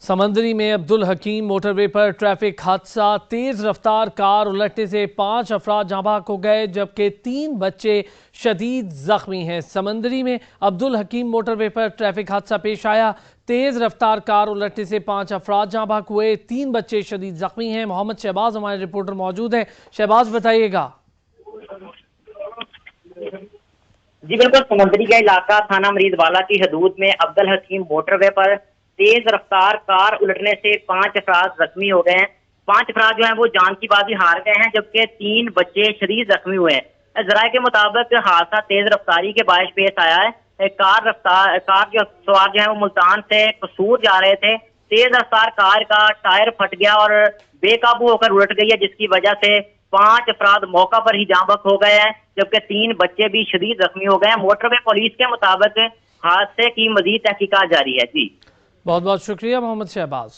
سمندری میں عبدالحکیم موٹر وے پر ٹریفک حادثہ، تیز رفتار کار الٹنے سے 5 افراد جاں بحق ہو گئے جبکہ 3 بچے شدید زخمی ہیں۔ سمندری میں عبدالحکیم موٹر وے پر ٹریفک حادثہ پیش آیا، تیز رفتار کار الٹنے سے 5 افراد جاں بحق ہوئے، 3 بچے شدید زخمی ہیں۔ محمد شہباز ہمارے رپورٹر موجود ہیں۔ شہباز بتائیے گا۔ جی بالکل، سمندری کا علاقہ تھانہ مریز والا کی حدود میں عبدالحکیم موٹر وے پر تیز رفتار کار الٹنے سے 5 افراد زخمی ہو گئے ہیں۔ 5 افراد جو ہیں وہ جان کی بازی ہار گئے ہیں جبکہ 3 بچے شدید زخمی ہوئے ہیں۔ ذرائع کے مطابق حادثہ تیز رفتاری کے باعث پیش آیا ہے۔ کار جو سوار جو ہیں وہ ملتان سے قصور جا رہے تھے۔ تیز رفتار کار کا ٹائر پھٹ گیا اور بے قابو ہو کر الٹ گئی ہے، جس کی وجہ سے 5 افراد موقع پر ہی جاں بحق ہو گئے ہیں جبکہ 3 بچے بھی شدید زخمی ہو گئے ہیں۔ موٹر وے پولیس کے مطابق حادثے کی مزید تحقیقات جاری ہے۔ جی بہت بہت شکریہ محمد شہباز۔